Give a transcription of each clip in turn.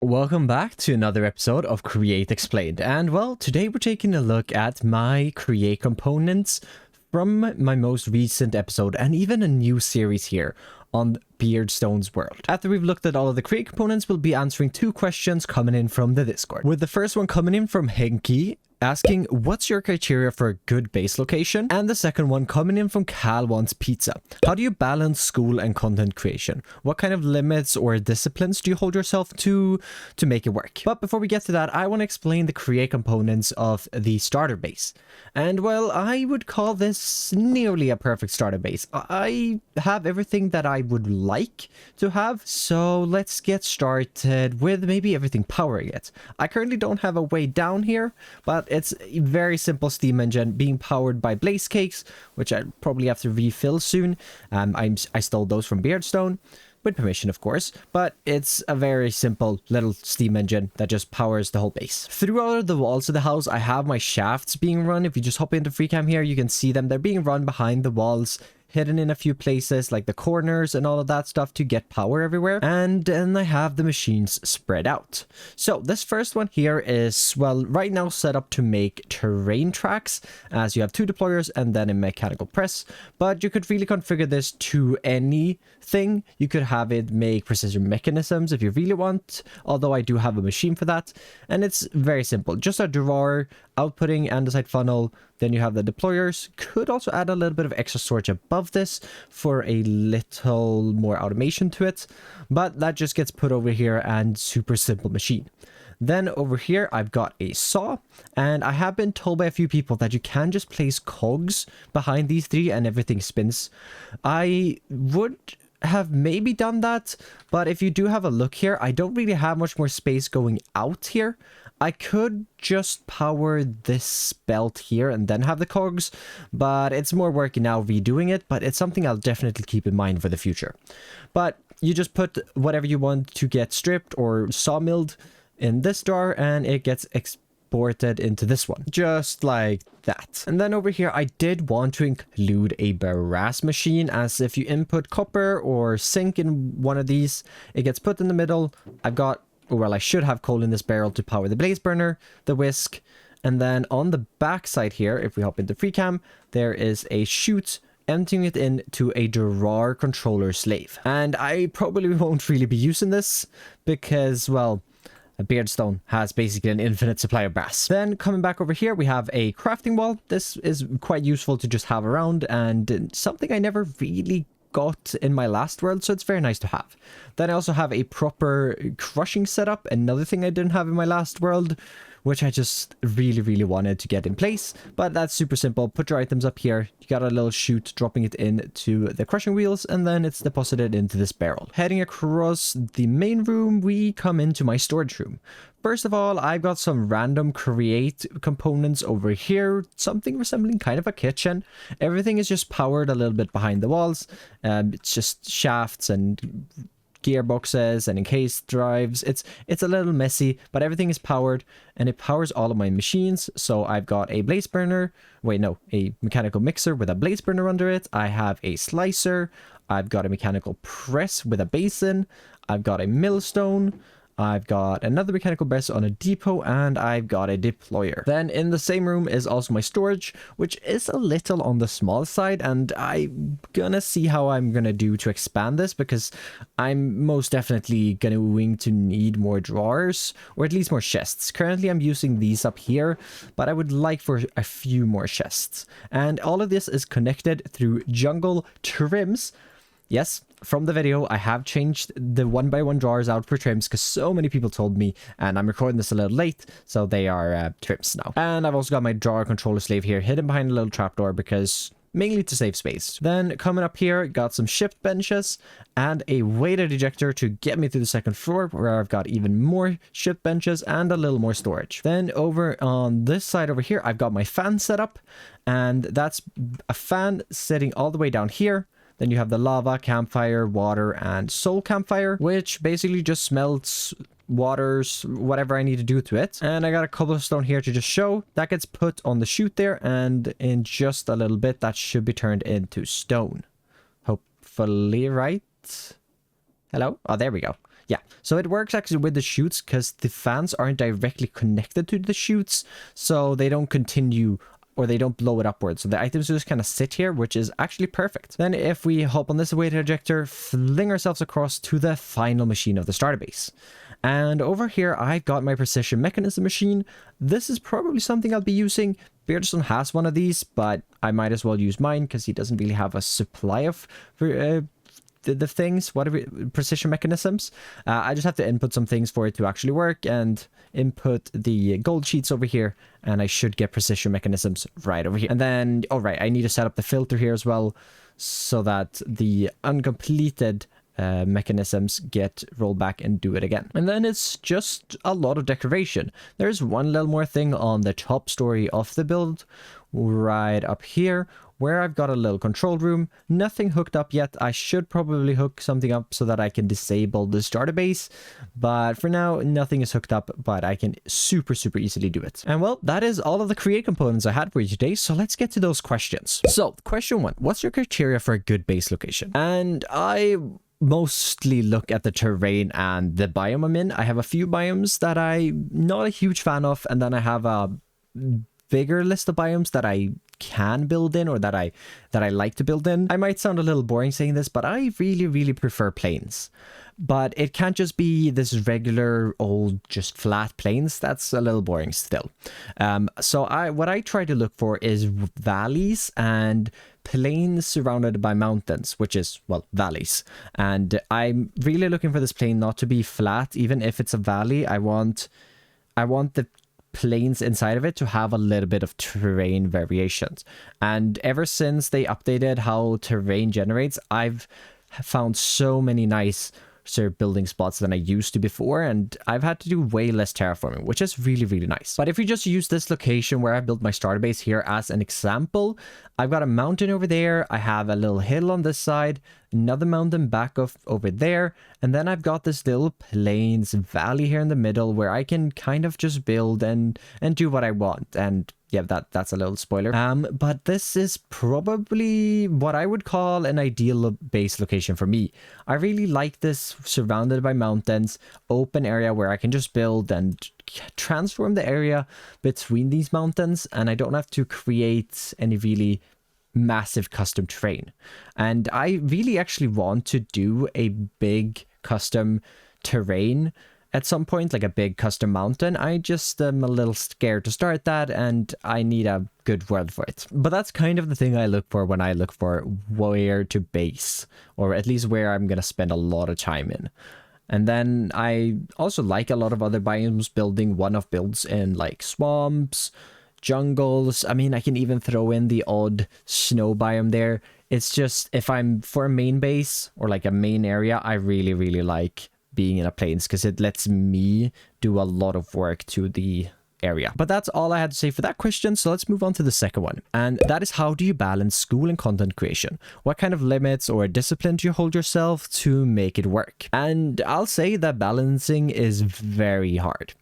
Welcome back to another episode of Create Explained, and well, today we're taking a look at my Create components from my most recent episode and even a new series here on Beardstone's world. After we've looked at all of the Create components, we'll be answering two questions coming in from the Discord. With the first one coming in from Henki, asking what's your criteria for a good base location, and the second one coming in from Cal Wants Pizza. How do you balance school and content creation? What kind of limits or disciplines do you hold yourself to make it work? But before we get to that, I want to explain the Create components of the starter base. And well, I would call this nearly a perfect starter base. I have everything that I would like to have, so let's get started with maybe everything powering it. I currently don't have a way down here, but it's a very simple steam engine being powered by blaze cakes, which I probably have to refill soon. I stole those from Beardstone, with permission of course, but it's a very simple little steam engine that just powers the whole base. Throughout the walls of the house, I have my shafts being run. If you just hop into FreeCam here, you can see them. They're being run behind the walls, hidden in a few places like the corners and all of that stuff to get power everywhere. And then I have the machines spread out. So this first one here is, well, right now set up to make terrain tracks, as you have two deployers and then a mechanical press, but you could really configure this to anything. You could have it make precision mechanisms if you really want, although I do have a machine for that. And it's very simple, just a drawer, outputting, andesite funnel. Then you have the deployers. Could also add a little bit of extra storage above this for a little more automation to it, but that just gets put over here and super simple machine. Then over here, I've got a saw, and I have been told by a few people that you can just place cogs behind these three and everything spins. I would have maybe done that, but if you do have a look here, I don't really have much more space going out here. I could just power this belt here and then have the cogs, but it's more work now redoing it, but it's something I'll definitely keep in mind for the future. But you just put whatever you want to get stripped or sawmilled in this drawer, and it gets exported into this one, just like that. And then over here, I did want to include a brass machine, as if you input copper or zinc in one of these, it gets put in the middle. I should have coal in this barrel to power the blaze burner, the whisk, and then on the back side here, if we hop into FreeCam, there is a chute emptying it into a drawer controller slave. And I probably won't really be using this because, well, a Beardstone has basically an infinite supply of brass. Then coming back over here, we have a crafting wall. This is quite useful to just have around, and something I never really got in my last world, so it's very nice to have. Then I also have a proper crushing setup, another thing I didn't have in my last world, which I just really wanted to get in place, but that's super simple. Put your items up here, you got a little chute dropping it into the crushing wheels, and then it's deposited into this barrel. Heading across the main room, we come into my storage room. First of all, I've got some random Create components over here, something resembling kind of a kitchen. Everything is just powered a little bit behind the walls. It's just shafts and gearboxes and encased drives. It's a little messy, but everything is powered, and it powers all of my machines. So I've got a blaze burner, a mechanical mixer with a blaze burner under it. I have a slicer. I've got a mechanical press with a basin. I've got a millstone. I've got another mechanical press on a depot, and I've got a deployer. Then in the same room is also my storage, which is a little on the small side, and I'm gonna see how I'm gonna do to expand this, because I'm most definitely going to need more drawers, or at least more chests. Currently I'm using these up here, but I would like for a few more chests. And all of this is connected through jungle trims. Yes, from the video, I have changed the 1x1 drawers out for trims because so many people told me, and I'm recording this a little late, so they are trims now. And I've also got my drawer controller slave here hidden behind a little trapdoor, because mainly to save space. Then coming up here, got some shift benches and a weighted ejector to get me to the second floor, where I've got even more shift benches and a little more storage. Then over on this side over here, I've got my fan setup, and that's a fan sitting all the way down here. Then you have the lava, campfire, water, and soul campfire, which basically just smelts waters, whatever I need to do to it. And I got a cobblestone here to just show. That gets put on the chute there, and in just a little bit, that should be turned into stone. Hopefully, right? Hello? Oh, there we go. Yeah, so it works actually with the chutes because the fans aren't directly connected to the chutes, so they don't continue or they don't blow it upwards. So the items just kind of sit here, which is actually perfect. Then if we hop on this weight ejector, fling ourselves across to the final machine of the starter base. And over here, I've got my precision mechanism machine. This is probably something I'll be using. Beardstone has one of these, but I might as well use mine because he doesn't really have a supply of the things, whatever, precision mechanisms. I just have to input some things for it to actually work and input the gold sheets over here, and I should get precision mechanisms right over here. And then, all right, I need to set up the filter here as well so that the uncompleted mechanisms get rolled back and do it again. And then it's just a lot of decoration. There's one little more thing on the top story of the build right up here where I've got a little control room. Nothing hooked up yet. I should probably hook something up so that I can disable the starter base, but for now nothing is hooked up, but I can super easily do it. And well, that is all of the create components I had for you today, so let's get to those questions. So question 1, what's your criteria for a good base location? And I mostly look at the terrain and the biome I'm in. I have a few biomes that I'm not a huge fan of, and then I have a bigger list of biomes that I can build in or that I like to build in. I might sound a little boring saying this, but I really prefer plains. But it can't just be this regular old just flat plains. That's a little boring still. So what I try to look for is valleys and plains surrounded by mountains, which is, well, valleys. And I'm really looking for this plain not to be flat. Even if it's a valley, I want the plains inside of it to have a little bit of terrain variations. And ever since they updated how terrain generates, I've found so many nice building spots than I used to before, and I've had to do way less terraforming, which is really nice. But if we just use this location where I built my starter base here as an example, I've got a mountain over there, I have a little hill on this side, another mountain back off over there, and then I've got this little plains valley here in the middle where I can kind of just build and do what I want. And yeah, that's a little spoiler. But this is probably what I would call an ideal base location for me. I really like this surrounded by mountains, open area where I can just build and transform the area between these mountains, and I don't have to create any really massive custom terrain. And I really actually want to do a big custom terrain at some point, like a big custom mountain. I just am a little scared to start that, and I need a good world for it. But that's kind of the thing I look for when I look for where to base, or at least where I'm gonna spend a lot of time in. And then I also like a lot of other biomes, building one-off builds in like swamps, jungles. I mean, I can even throw in the odd snow biome there. It's just, if I'm for a main base or like a main area, I really like being in a plains because it lets me do a lot of work to the area. But that's all I had to say for that question, so let's move on to the second one. And that is, how do you balance school and content creation? What kind of limits or discipline do you hold yourself to make it work? And I'll say that balancing is very hard.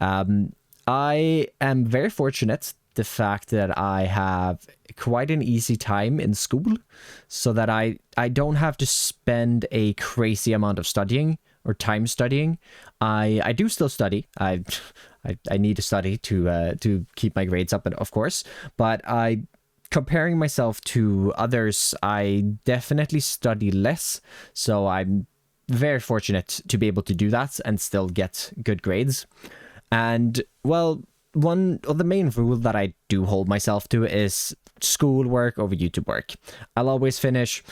I am very fortunate the fact that I have quite an easy time in school, so that I don't have to spend a crazy amount of studying or time studying. I do still study. I need to study to keep my grades up, of course. But comparing myself to others, I definitely study less. So I'm very fortunate to be able to do that and still get good grades. And well, one of the main rules that I do hold myself to is schoolwork over YouTube work. I'll always finish,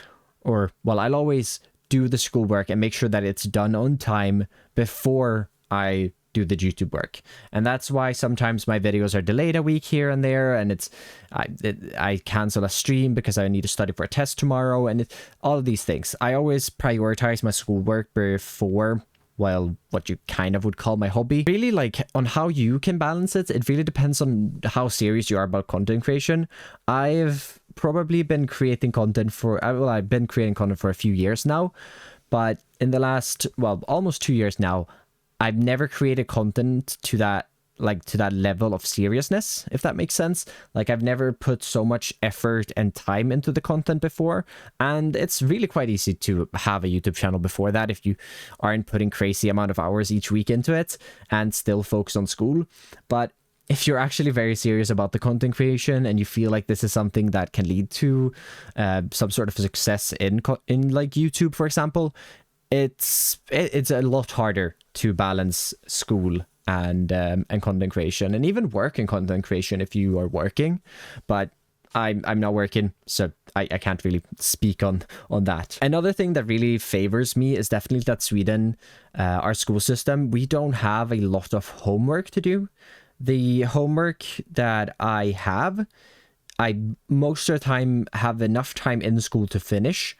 I'll always do the schoolwork and make sure that it's done on time before I do the YouTube work. And that's why sometimes my videos are delayed a week here and there, and I cancel a stream because I need to study for a test tomorrow, and all of these things. I always prioritize my schoolwork before, well, what you kind of would call my hobby. Really, like, on how you can balance it, it really depends on how serious you are about content creation. I've probably been creating content I've been creating content for a few years now, but in the last, almost 2 years now, I've never created content to that like to that level of seriousness, if that makes sense. Like, I've never put so much effort and time into the content before, and it's really quite easy to have a YouTube channel before that if you aren't putting crazy amount of hours each week into it and still focus on school. But if you're actually very serious about the content creation and you feel like this is something that can lead to some sort of success in like YouTube, for example, it's a lot harder to balance school and content creation, and even work in content creation if you are working. But I'm not working, so I can't really speak on that. Another thing that really favors me is definitely that Sweden, our school system, we don't have a lot of homework to do. The homework that I have, I most of the time have enough time in school to finish,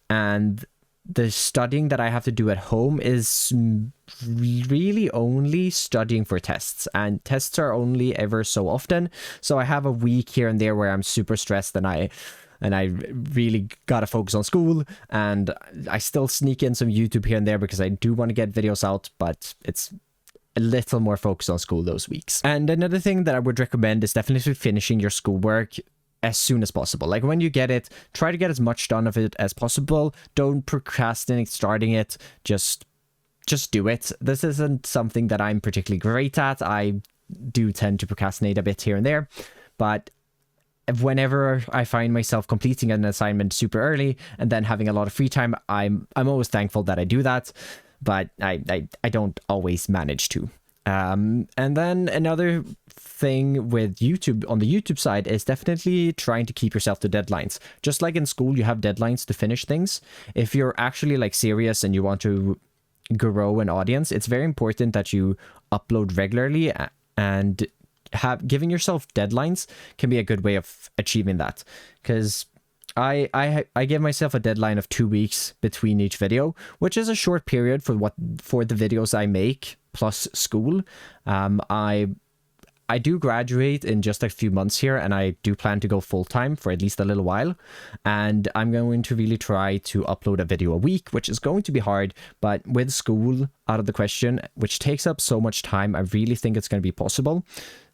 and the studying that I have to do at home is really only studying for tests, and tests are only ever so often. So I have a week here and there where I'm super stressed and I really gotta focus on school, and I still sneak in some YouTube here and there because I do want to get videos out, but it's a little more focused on school those weeks. And another thing that I would recommend is definitely finishing your schoolwork as soon as possible. Like, when you get it, try to get as much done of it as possible. Don't procrastinate starting it. Just do it. This isn't something that I'm particularly great at. I do tend to procrastinate a bit here and there, but whenever I find myself completing an assignment super early and then having a lot of free time, I'm always thankful that I do that, but I don't always manage to. And then another thing with YouTube, on the YouTube side, is definitely trying to keep yourself to deadlines. Just like in school, you have deadlines to finish things. If you're actually like serious and you want to grow an audience, it's very important that you upload regularly, and giving yourself deadlines can be a good way of achieving that. Because I give myself a deadline of 2 weeks between each video, which is a short period for the videos I make plus school. I do graduate in just a few months here, and I do plan to go full-time for at least a little while, and I'm going to really try to upload a video a week, which is going to be hard, but with school out of the question, which takes up so much time, I really think it's going to be possible.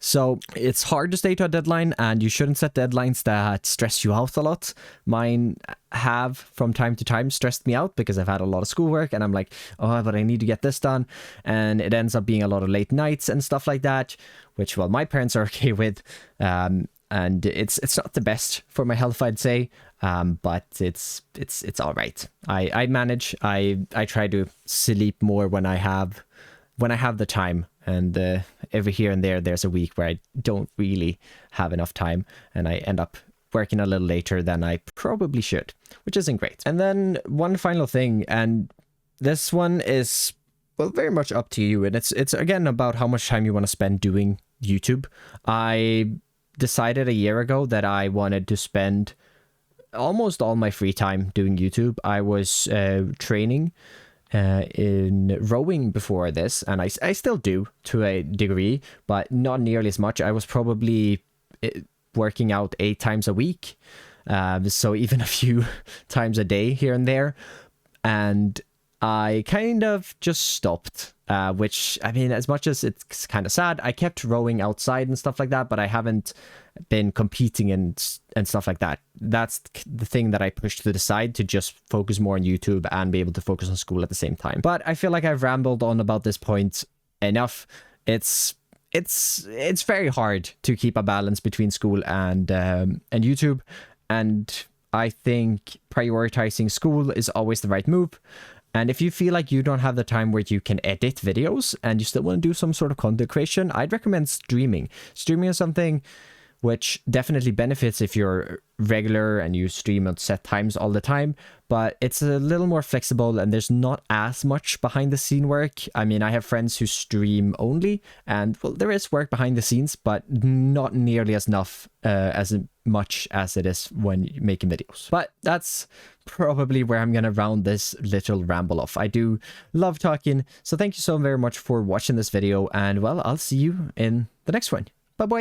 So it's hard to stay to a deadline, and you shouldn't set deadlines that stress you out a lot. Mine have from time to time stressed me out because I've had a lot of schoolwork and I'm like, oh, but I need to get this done. And it ends up being a lot of late nights and stuff like that, which, well, my parents are okay with. And it's not the best for my health, I'd say. But it's all right. I manage. I try to sleep more when I have the time, and every here and there's a week where I don't really have enough time, and I end up working a little later than I probably should, which isn't great. And then one final thing, and this one is, well, very much up to you, and it's again about how much time you want to spend doing YouTube. I decided a year ago that I wanted to spend almost all my free time doing YouTube. I was training in rowing before this, and I still do to a degree, but not nearly as much. I was probably working out 8 times a week, so even a few times a day here and there, and I kind of just stopped, which, I mean, as much as it's kind of sad, I kept rowing outside and stuff like that, but I haven't been competing and stuff like that. That's the thing that I pushed to the side to just focus more on YouTube and be able to focus on school at the same time. But I feel like I've rambled on about this point enough. It's very hard to keep a balance between school and YouTube, and I think prioritizing school is always the right move. And if you feel like you don't have the time where you can edit videos and you still want to do some sort of content creation, I'd recommend streaming. Streaming is something which definitely benefits if you're regular and you stream at set times all the time, but it's a little more flexible and there's not as much behind the scene work. I mean, I have friends who stream only, and, well, there is work behind the scenes, but not nearly as much as it is when making videos. But that's probably where I'm gonna round this little ramble off. I do love talking, so thank you so very much for watching this video, and, well, I'll see you in the next one. Bye bye.